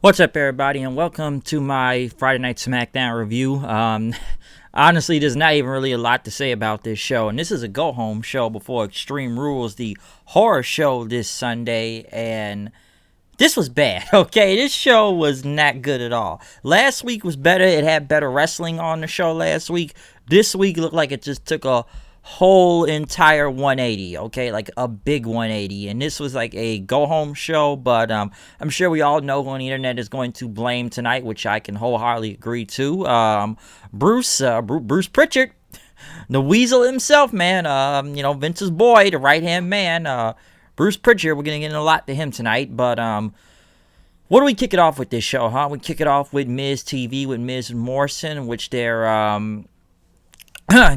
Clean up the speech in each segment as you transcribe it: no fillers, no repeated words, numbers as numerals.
What's up, everybody, and welcome to my Friday Night Smackdown review. Honestly, there's not even really a lot to say about this show, and this is a go-home show before Extreme Rules, the horror show this Sunday, and this was bad, okay? This show was not good at all. Last week was better. It had better wrestling on the show last week. This week looked like it just took a whole entire 180, okay? Like a big 180. And this was like a go-home show, but I'm sure we all know who on the internet is going to blame tonight, which I can wholeheartedly agree to. Bruce Pritchard, the Weasel himself, man. Vince's boy, the right-hand man. Bruce Pritchard, we're going to get into a lot to him tonight, but what do we kick it off with this show, huh? We kick it off with Miz TV, with Miz and Morrison, which their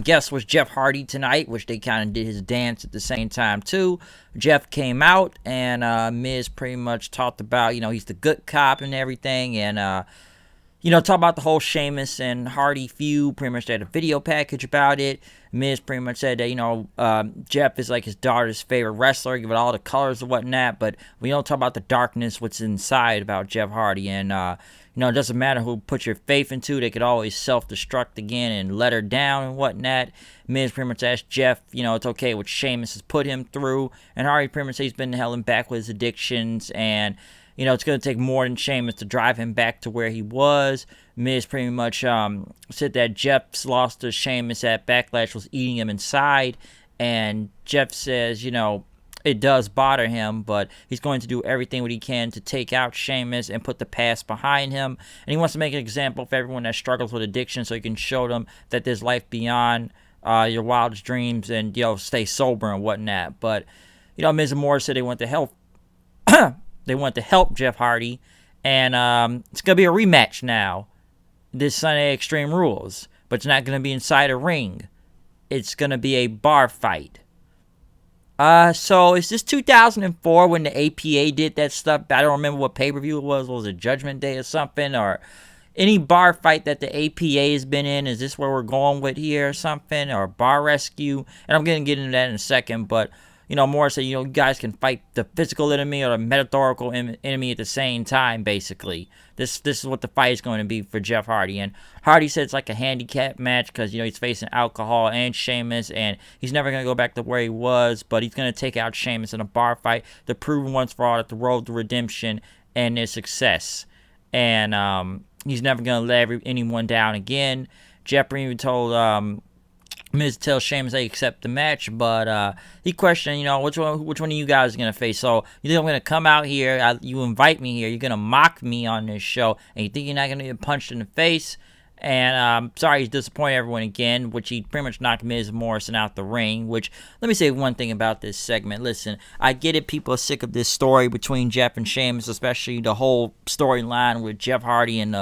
guest was Jeff Hardy tonight, which they kind of did his dance at the same time, too. Jeff came out, and Miz pretty much talked about, he's the good cop and everything, and, talk about the whole Sheamus and Hardy feud. Pretty much they had a video package about it. Miz pretty much said that, Jeff is like his daughter's favorite wrestler, give it all the colors and whatnot, but we don't talk about the darkness, what's inside about Jeff Hardy, and, it doesn't matter who put your faith into, they could always self-destruct again and let her down and whatnot. Miz pretty much asked Jeff, it's okay what Sheamus has put him through, and Hardy pretty much said he's been to hell and back with his addictions, and it's going to take more than Sheamus to drive him back to where he was. Miz pretty much said that Jeff's loss to Sheamus at Backlash was eating him inside. And Jeff says, it does bother him, but he's going to do everything what he can to take out Sheamus and put the past behind him. And he wants to make an example for everyone that struggles with addiction so he can show them that there's life beyond your wildest dreams and, stay sober and whatnot. But, Miz and Morris said they want to help. They want to help Jeff Hardy, and it's going to be a rematch now this Sunday, Extreme Rules, but it's not going to be inside a ring. It's going to be a bar fight. So is this 2004 when the APA did that stuff? I don't remember what pay-per-view it was. Was it Judgment Day or something? Or any bar fight that the APA has been in? Is this where we're going with here or something? Or Bar Rescue? And I'm going to get into that in a second, but Morris said, you guys can fight the physical enemy or the metaphorical enemy at the same time, basically. This is what the fight is going to be for Jeff Hardy. And Hardy said it's like a handicap match because, he's facing alcohol and Sheamus, and he's never going to go back to where he was, but he's going to take out Sheamus in a bar fight to prove once for all that the road to redemption and their success. And he's never going to let anyone down again. Jeff even told Miz tells Sheamus they accept the match, but he questioned, which one of you guys is going to face. So you think I'm going to come out here, you invite me here, you're going to mock me on this show, and you think you're not going to get punched in the face? And sorry he's disappointed everyone again, which he pretty much knocked Miz Morrison out the ring, which, let me say one thing about this segment. Listen, I get it, people are sick of this story between Jeff and Sheamus, especially the whole storyline with Jeff Hardy and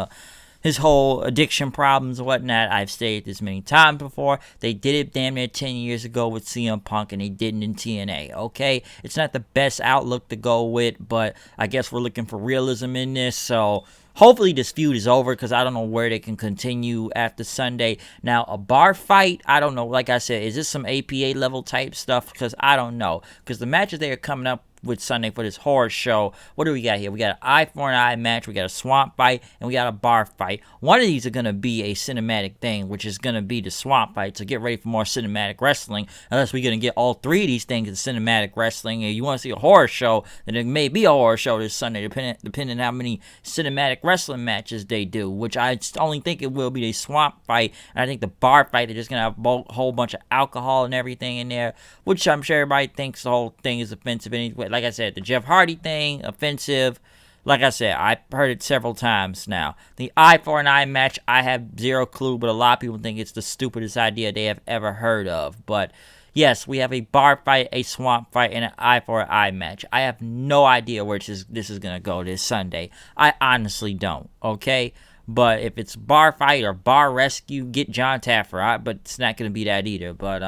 his whole addiction problems and whatnot. I've stated this many times before. They did it damn near 10 years ago with CM Punk, and they didn't in TNA, okay? It's not the best outlook to go with, but I guess we're looking for realism in this, so hopefully this feud is over because I don't know where they can continue after Sunday. Now, a bar fight, I don't know. Like I said, is this some APA level type stuff? Because I don't know. Because the matches they are coming up with Sunday for this horror show, what do we got here? We got an eye for an eye match, we got a swamp fight, and we got a bar fight. One of these are going to be a cinematic thing, which is going to be the swamp fight, so get ready for more cinematic wrestling, unless we're going to get all three of these things in cinematic wrestling. And you want to see a horror show, then it may be a horror show this Sunday, depending on how many cinematic wrestling matches they do, which I only think it will be a swamp fight, and I think the bar fight, they're just going to have a whole bunch of alcohol and everything in there, which I'm sure everybody thinks the whole thing is offensive anyway. Like I said, the Jeff Hardy thing, offensive. Like I said, I've heard it several times now. The eye for an eye match, I have zero clue, but a lot of people think it's the stupidest idea they have ever heard of. But yes, we have a bar fight, a swamp fight, and an eye for an eye match. I have no idea where this is going to go this Sunday. I honestly don't, okay? But if it's bar fight or bar rescue, get John Taffer. But it's not going to be that either. But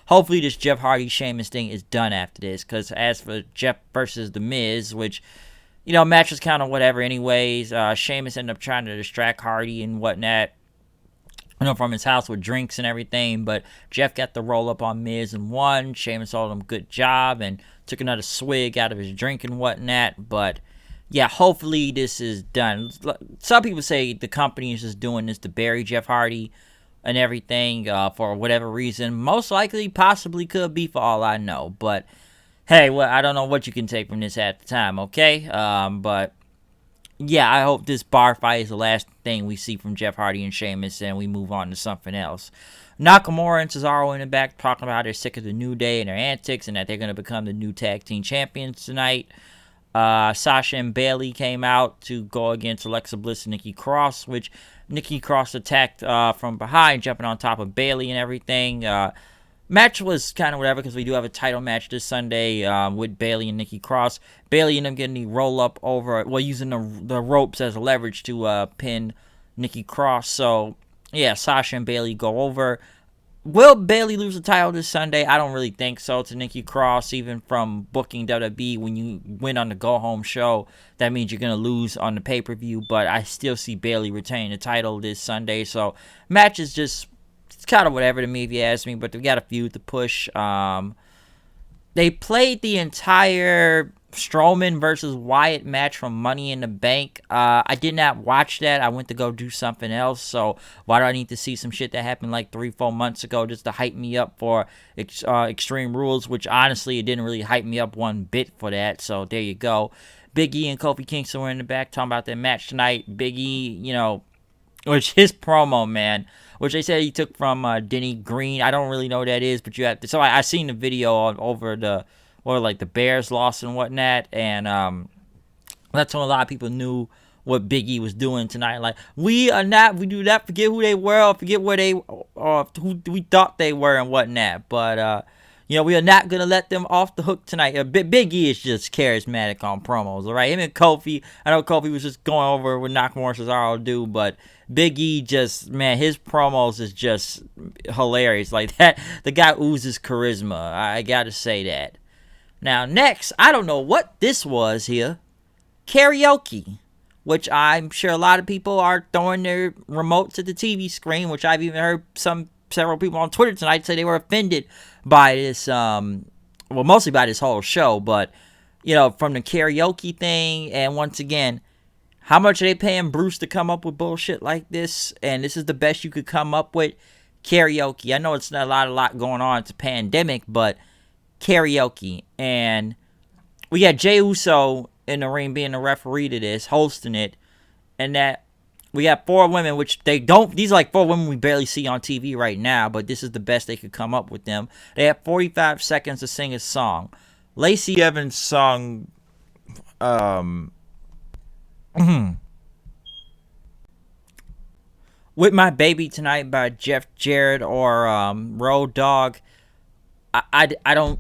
hopefully this Jeff Hardy Sheamus thing is done after this. Because as for Jeff versus The Miz, which, match was kind of whatever anyways. Sheamus ended up trying to distract Hardy and whatnot, from his house with drinks and everything. But Jeff got the roll up on Miz and won. Sheamus told him good job and took another swig out of his drink and whatnot. But yeah, hopefully this is done. Some people say the company is just doing this to bury Jeff Hardy and everything for whatever reason. Most likely, possibly could be for all I know. But hey, well, I don't know what you can take from this at the time, okay? But yeah, I hope this bar fight is the last thing we see from Jeff Hardy and Sheamus, and we move on to something else. Nakamura and Cesaro in the back talking about how they're sick of the New Day and their antics, and that they're going to become the new tag team champions tonight. Sasha and Bayley came out to go against Alexa Bliss and Nikki Cross, which Nikki Cross attacked from behind, jumping on top of Bayley and everything. Match was kind of whatever because we do have a title match this Sunday with Bayley and Nikki Cross. Bayley ended up getting the roll up over, using the ropes as a leverage to pin Nikki Cross. So yeah, Sasha and Bayley go over. Will Bayley lose the title this Sunday? I don't really think so. To Nikki Cross, even from booking WWE, when you win on the go-home show, that means you're going to lose on the pay-per-view. But I still see Bayley retaining the title this Sunday. So match is just, it's kind of whatever to me if you ask me. But they got a feud to push. They played the entire Strowman versus Wyatt match from Money in the Bank. I did not watch that. I went to go do something else. So why do I need to see some shit that happened like 3-4 months ago just to hype me up for Extreme Rules, which honestly it didn't really hype me up one bit for that. So there you go. Big E and Kofi Kingston were in the back talking about their match tonight. Big E, which his promo, man, which they said he took from Denny Green. I don't really know what that is, but you have to. So I seen the video over the the Bears lost and whatnot, and that's when a lot of people knew what Big E was doing tonight. Like, we do not forget who they were, or forget where they, or who we thought they were and whatnot. But we are not gonna let them off the hook tonight. Big E is just charismatic on promos, all right. Him and Kofi, I know Kofi was just going over what Nakamura and Cesaro do, but Big E just, man, his promos is just hilarious. Like that, the guy oozes charisma. I gotta say that. Now, next, I don't know what this was here. Karaoke, which I'm sure a lot of people are throwing their remotes at the TV screen, which I've even heard several people on Twitter tonight say they were offended by this, mostly by this whole show, but, from the karaoke thing, and once again, how much are they paying Bruce to come up with bullshit like this, and this is the best you could come up with? Karaoke. I know it's not a lot going on, it's a pandemic, but karaoke. And we got Jey Uso in the ring being the referee to this, hosting it, and that we got 4 women, which these are like 4 women we barely see on TV right now, but this is the best they could come up with them. They have 45 seconds to sing a song. Lacey Evans sung With My Baby Tonight by Jeff Jarrett or Road Dogg. I don't,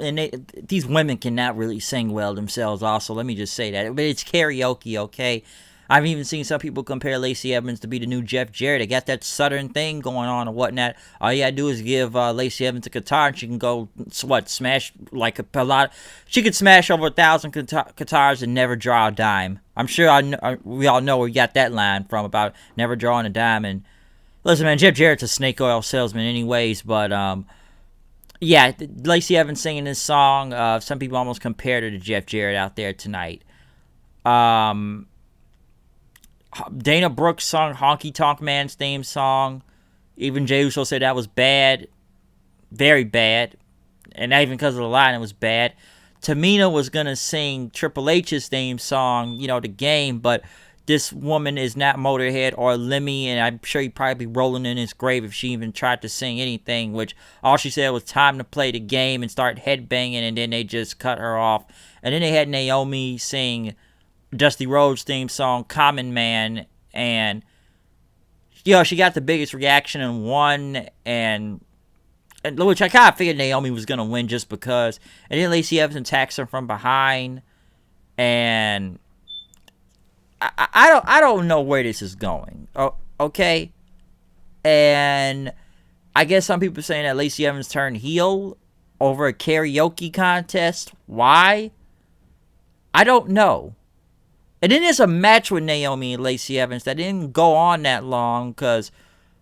and these women cannot really sing well themselves also, let me just say that. But it's karaoke, okay? I've even seen some people compare Lacey Evans to be the new Jeff Jarrett. They got that Southern thing going on and whatnot. All you gotta do is give Lacey Evans a guitar and she can go, smash like a lot. She could smash over 1,000 guitars and never draw a dime. I'm sure we all know where we got that line from about never drawing a dime. And listen, man, Jeff Jarrett's a snake oil salesman anyways, but yeah, Lacey Evans singing this song. Some people almost compared her to Jeff Jarrett out there tonight. Dana Brooks sung Honky Tonk Man's theme song. Even Jey Uso said that was bad. Very bad. And not even because of the line, it was bad. Tamina was going to sing Triple H's theme song, The Game, but this woman is not Motorhead or Lemmy, and I'm sure he'd probably be rolling in his grave if she even tried to sing anything, which all she said was time to play the game and start headbanging, and then they just cut her off. And then they had Naomi sing Dusty Rhodes' theme song, Common Man, and, she got the biggest reaction and won, and which I kind of figured Naomi was going to win just because. And then Lacey Evans attacks her from behind, and I don't know where this is going. Okay? And I guess some people are saying that Lacey Evans turned heel over a karaoke contest. Why? I don't know. And then there's a match with Naomi and Lacey Evans that didn't go on that long because,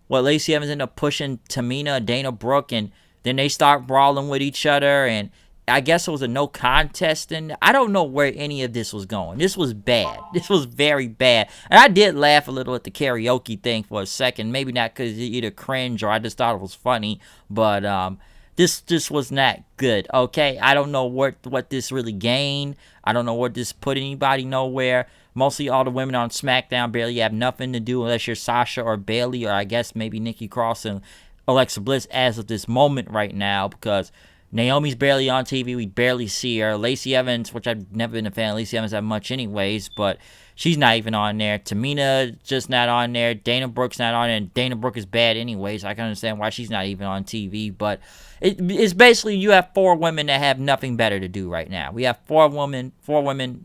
Lacey Evans ended up pushing Tamina, Dana Brooke, and then they start brawling with each other. And I guess it was a no contest, and I don't know where any of this was going. This was bad. This was very bad. And I did laugh a little at the karaoke thing for a second. Maybe not because it either cringe or I just thought it was funny. But this just was not good, okay? I don't know what this really gained. I don't know what this put anybody nowhere. Mostly all the women on SmackDown barely have nothing to do unless you're Sasha or Bayley or I guess maybe Nikki Cross and Alexa Bliss as of this moment right now, because Naomi's barely on TV. We barely see her. Lacey Evans, which I've never been a fan of Lacey Evans that much anyways, but she's not even on there. Tamina just not on there. Dana Brooke's not on there. And Dana Brooke is bad anyways. I can understand why she's not even on TV. But it's basically you have 4 women that have nothing better to do right now. We have 4 women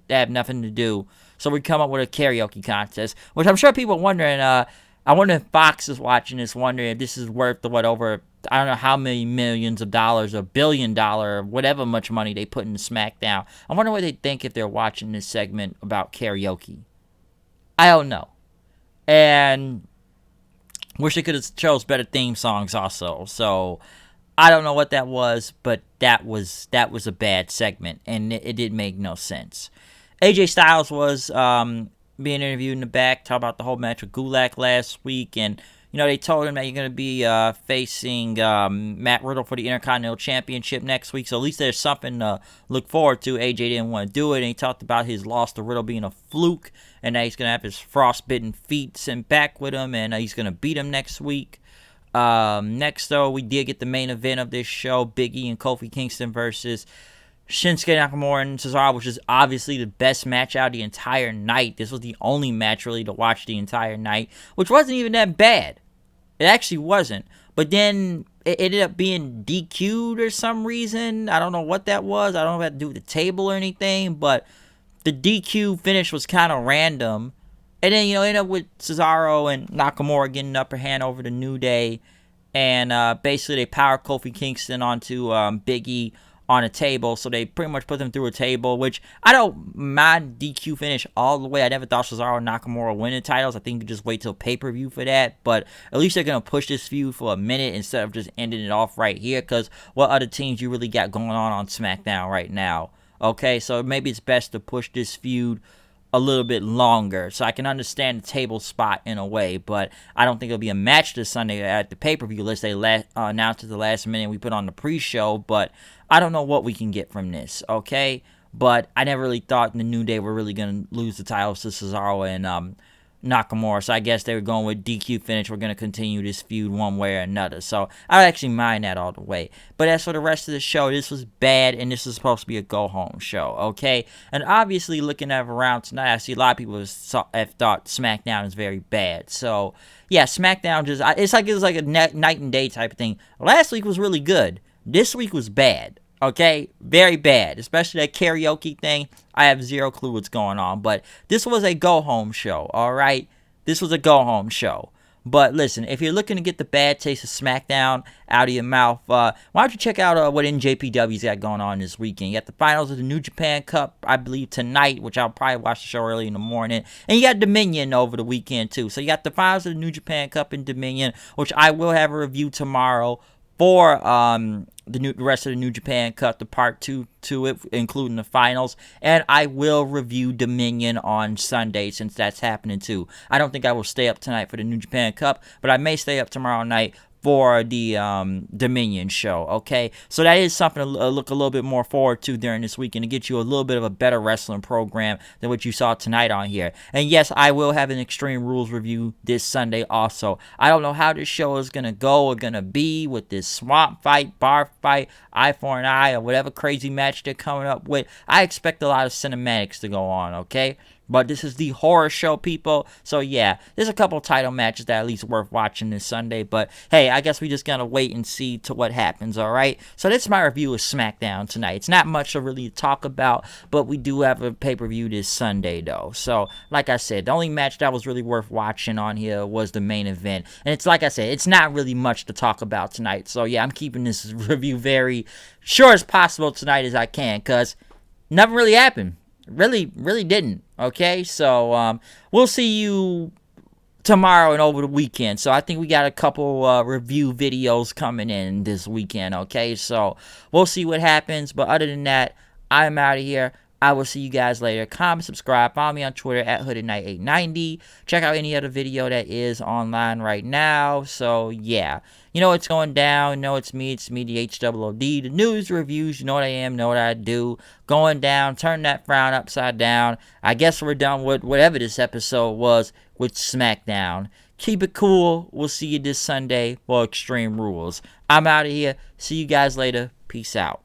that have nothing to do. So we come up with a karaoke contest, which I'm sure people are wondering. I wonder if Fox is watching this, wondering if this is worth over, I don't know how many millions of dollars, $1 billion, whatever much money they put in SmackDown. I wonder what they think if they're watching this segment about karaoke. I don't know. And wish they could have chose better theme songs also. So I don't know what that was, but that was a bad segment, and it did make no sense. AJ Styles was being interviewed in the back, talk about the whole match with Gulak last week, and they told him that you're going to be facing Matt Riddle for the Intercontinental Championship next week, so at least there's something to look forward to. AJ didn't want to do it, and he talked about his loss to Riddle being a fluke, and that he's going to have his frostbitten feet sent back with him, and he's going to beat him next week. Next, though, we did get the main event of this show, Big E and Kofi Kingston versus Shinsuke Nakamura and Cesaro, which is obviously the best match out of the entire night. This was the only match really to watch the entire night, which wasn't even that bad. It actually wasn't. But then it ended up being DQ'd or some reason. I don't know what that was. I don't know if it had to do with the table or anything, but the DQ finish was kind of random. And then, ended up with Cesaro and Nakamura getting the upper hand over the New Day. And basically they powered Kofi Kingston onto Big E on a table, so they pretty much put them through a table, which I don't mind DQ finish all the way. I never thought Cesaro and Nakamura winning titles. I think you could just wait till pay-per-view for that, but at least they're going to push this feud for a minute instead of just ending it off right here, because what other teams you really got going on SmackDown right now? Okay, so maybe it's best to push this feud a little bit longer, so I can understand the table spot in a way, but I don't think it'll be a match this Sunday at the pay-per-view list. They announced at the last minute. We put on the pre-show, but I don't know what we can get from this, okay? But I never really thought the New Day were really going to lose the titles to Cesaro and Nakamura, so I guess they were going with DQ finish. We're going to continue this feud one way or another, so I actually mind that all the way. But as for the rest of the show, this was bad, and this is supposed to be a go-home show, okay? And obviously, looking at around tonight, I see a lot of people have thought SmackDown is very bad, so yeah, SmackDown just, it was like a night and day type of thing. Last week was really good. This week was bad. Okay, very bad, especially that karaoke thing. I have zero clue what's going on, but this was a go-home show, all right? This was a go-home show. But listen, if you're looking to get the bad taste of SmackDown out of your mouth, why don't you check out what NJPW's got going on this weekend? You got the finals of the New Japan Cup, I believe, tonight, which I'll probably watch the show early in the morning. And you got Dominion over the weekend, too. So you got the finals of the New Japan Cup and Dominion, which I will have a review tomorrow for the rest of the New Japan Cup, the part 2 to it, including the finals, and I will review Dominion on Sunday since that's happening too. I don't think I will stay up tonight for the New Japan Cup, but I may stay up tomorrow night for the Dominion show, okay? So that is something to look a little bit more forward to during this weekend to get you a little bit of a better wrestling program than what you saw tonight on here. And yes, I will have an Extreme Rules review this Sunday also. I don't know how this show is going to go or going to be with this swamp fight, bar fight, eye for an eye, or whatever crazy match they're coming up with. I expect a lot of cinematics to go on, okay? But this is the horror show, people. So, yeah, there's a couple title matches that are at least worth watching this Sunday. But, hey, I guess we just got to wait and see to what happens, all right? So, that's my review of SmackDown tonight. It's not much to really talk about, but we do have a pay-per-view this Sunday, though. So, like I said, the only match that was really worth watching on here was the main event. And it's like I said, it's not really much to talk about tonight. So, yeah, I'm keeping this review very short as possible tonight as I can because nothing really happened. Really didn't. Okay, so we'll see you tomorrow and over the weekend. So I think we got a couple review videos coming in this weekend, okay? So we'll see what happens. But other than that, I'm out of here. I will see you guys later. Comment, subscribe, follow me on Twitter at HoodedKnight890. Check out any other video that is online right now. So yeah, you know what's going down. You know it's me, the HOOD. The news, reviews, you know what I am, know what I do. Going down, turn that frown upside down. I guess we're done with whatever this episode was with Smackdown. Keep it cool. We'll see you this Sunday for Extreme Rules. I'm out of here. See you guys later. Peace out.